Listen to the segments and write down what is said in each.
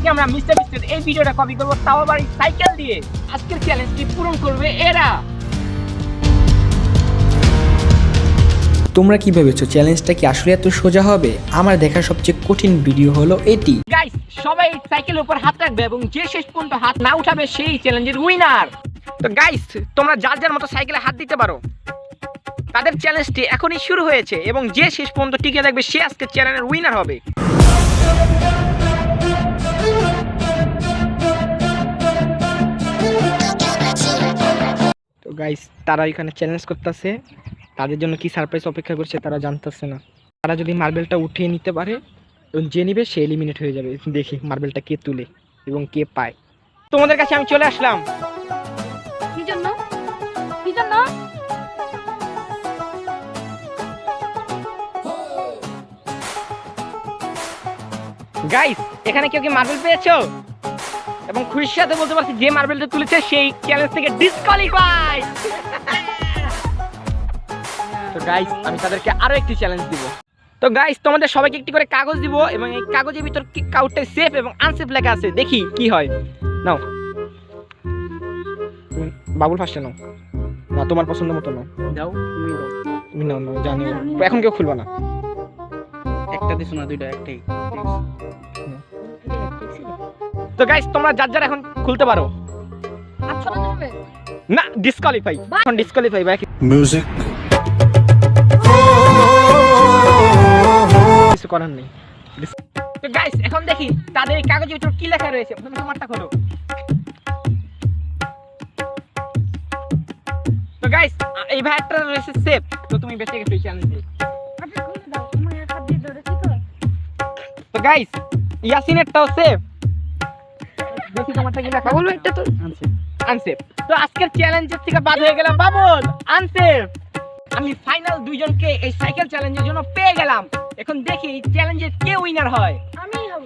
আজকে আমরা মিস্টার বিস্টের এই ভিডিওটা কপি করব, তাও আবার সাইকেল দিয়ে। আজকের চ্যালেঞ্জটি পূরণ করবে এরা। তোমরা কি ভেবেছো চ্যালেঞ্জটা কি আসলে এত সোজা হবে? আমার দেখা সবচেয়ে কঠিন ভিডিও হলো এটি। গাইস, সবাই সাইকেলের উপর হাত রাখবে এবং যে শেষ পর্যন্ত হাত না উঠাবে সেই চ্যালেঞ্জের উইনার। তো গাইস, তোমরা যার যার মতো সাইকেলে হাত দিতে পারো। তাদের চ্যালেঞ্জটি এখনই শুরু হয়েছে এবং যে শেষ পর্যন্ত টিকে থাকবে সে আজকে চ্যালেঞ্জের উইনার হবে। তো গাইস, তারা এখানে চ্যালেঞ্জ করতেছে। তাদের জন্য কি সারপ্রাইজ অপেক্ষা করছে তারা জানতেছে না। তারা যদি মার্বেলটা উঠিয়ে নিতে পারে এবং যে নিবে সে এলিমিনেট হয়ে যাবে। দেখি মার্বেলটা কে তুলে এবং কে পায়। তোমাদের কাছে আমি চলে আসলাম। কি জন্য? কি জন্য? গাইস, এখানে কেউ কি মার্বেল পেয়েছো? এবং খুশির সাথে বলতে পারছি যে মার্বেলটা তুলেছে সেই চ্যালেঞ্জ থেকে ডিসকোয়ালিফাই। তো গাইস, আমি তাদেরকে আরো একটি চ্যালেঞ্জ দিব। তো গাইস, তোমাদের সবাইকে একটি করে কাগজ দিব এবং এই কাগজের ভিতর কি কাউটটা সেফ এবং আনসেফ লেখা আছে। দেখি কি হয়। নাও বাবুল ফার্স্টে নাও। না, তোমার পছন্দ মতো নাও। দাও, তুমি দাও। তুমি নাও, নাও, জানি এখন কেউ খুলবা না। একটা দিছো না, দুইটা, একটাই। তো গাইস, তোমরা যার যার এখন খুলতে পারো। আচ্ছা হবে না, ডিসকোয়ালিফাই। এখন ডিসকোয়ালিফাই বাকি Music. কিছু করার নেই। তো গাইস, এখন দেখি তাদের এই কাগজের ভিতর কি লেখা রয়েছে। তুমি তোমারটা খোলো। তো গাইস, এই ভাইয়াটা রয়েছে সেফ। তো তুমি বেঁচে গেছো এই চ্যালেঞ্জে। আচ্ছা খুলে দাও, তোমার হাত দিয়ে ধরেছি তো। তো গাইস, ইয়াসিনেরটাও সেফ। দেখি তোমারটা কি লেখা। বাবুল একটা তো আনসেফ। তো আজকের চ্যালেঞ্জের থেকে বাদ হয়ে গেলাম বাবুল, আনসেফ। আমি ফাইনাল দুইজনকে এই সাইকেল চ্যালেঞ্জের জন্য পেয়ে গেলাম। এখন দেখি এই চ্যালেঞ্জে কে উইনার হয়। আমিই হব।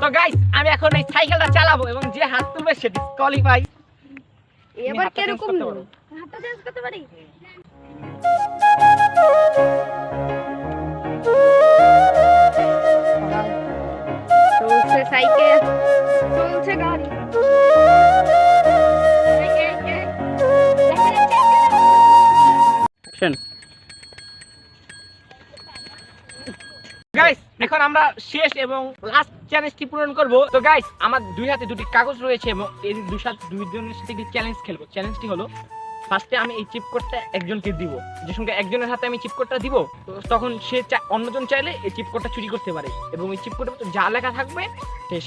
তো গাইস, আমি এখন এই সাইকেলটা চালাবো এবং যে হাত তুলবে সে ডিসকোয়ালিফাই। এবার কি রকম হাতটা চেঞ্জ করতে পারি? চলছে সাইকেল, চলছে গাড়ি। অ্যাকশন। গাইস, এখন আমরা শেষ এবং লাস্ট চ্যালেঞ্জটি পূরণ করব। তো গাইস, আমার দুই হাতে দুটি কাগজ রয়েছে এবং এই দুইজনের সাথে একটি চ্যালেঞ্জ খেলবো। চ্যালেঞ্জটি হলো, ফার্স্টে আমি এই চিপ কোডটা একজনকে দিব। যে সঙ্গে একজনের হাতে আমি চিপ কোডটা দিব, তো তখন সে অন্যজন চাইলে এই চিপ কোডটা চুরি করতে পারে এবং এই চিপ কোডে যা লেখা থাকবে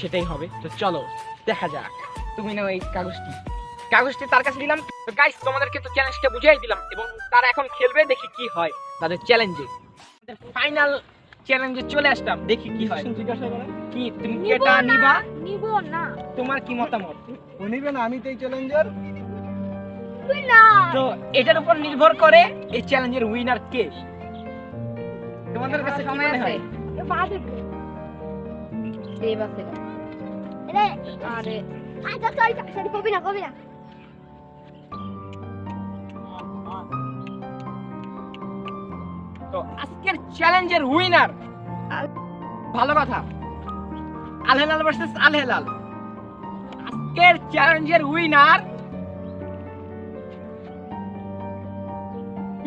সেটাই হবে। তো চলো দেখা যাক। তুমি নাও এই কাগজটি তার কাছে দিলাম। তো গাইস, তোমাদেরকে তো চ্যালেঞ্জটা বুঝিয়ে দিলাম এবং তারা এখন খেলবে। দেখি কি হয় তাদের চ্যালেঞ্জে। ফাইনাল চ্যালেঞ্জে চলে আসলাম, দেখি কি হয়। কি তুমি কেটা নিবা? নিব না। তোমার কি মতামত? ও নিবে না, আমি তো এই চ্যালেঞ্জার। তুই না। তো এটার উপর নির্ভর করে এই চ্যালেঞ্জের উইনার কে। তোমাদের কাছে কি মনে হয়? এ বাদে এই বাসে আরে আরে আচ্ছা সরি কবি না তো আজকের চ্যালেঞ্জের উইনার, ভালো কথা, আল হেলাল ভার্সেস আল হেলাল। আজকের চ্যালেঞ্জের উইনার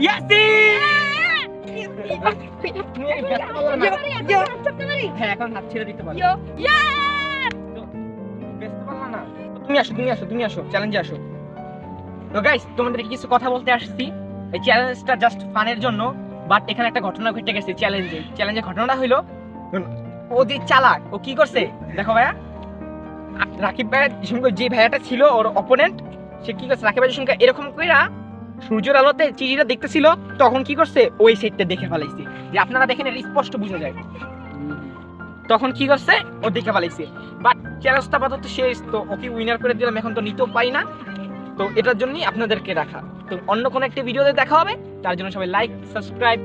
ইয়াসিন। তুমি এই ব্যস্ত বলো না। হ্যাঁ, এখন হাত ছেড়ে দিতে পারো। তো ব্যস্ত বলো না। তুমি আসো চ্যালেঞ্জে আসো। তো গাইস, তোমাদের কিছু কথা বলতে আসছি। এই চ্যালেঞ্জটা জাস্ট ফানের জন্য, বাট এখানে একটা ঘটনা ঘটে গেছে চ্যালেঞ্জের ঘটনাটা হলো, ও যে চালাক, ও কি করছে দেখো ভাইয়া। রাকিব ভাইয়ের সঙ্গে যে ভাইয়াটা ছিল ওর অপোনেন্ট, সে কি করছে, রাকিব ভাইয়ের সঙ্গে এরকম কইরা সূর্যের আলোতে চিঠিটা দেখতেছিল, তখন কি করছে ওই সাইডটা দেখে ফেলাইছে। যে আপনারা দেখেন, এটা স্পষ্ট বোঝা যায়। তখন কি করছে, ও দেখে ফেলাইছে। বাট চ্যালেঞ্জটা আপাতত শেষ। তো ওকে উইনার করে দিলাম, এখন তো নিতেও পারি না। তো এটার জন্যই আপনাদেরকে রাখা। তো অন্য কোনো একটা ভিডিওতে দেখা হবে। তার জন্য সবাই লাইক, সাবস্ক্রাইব।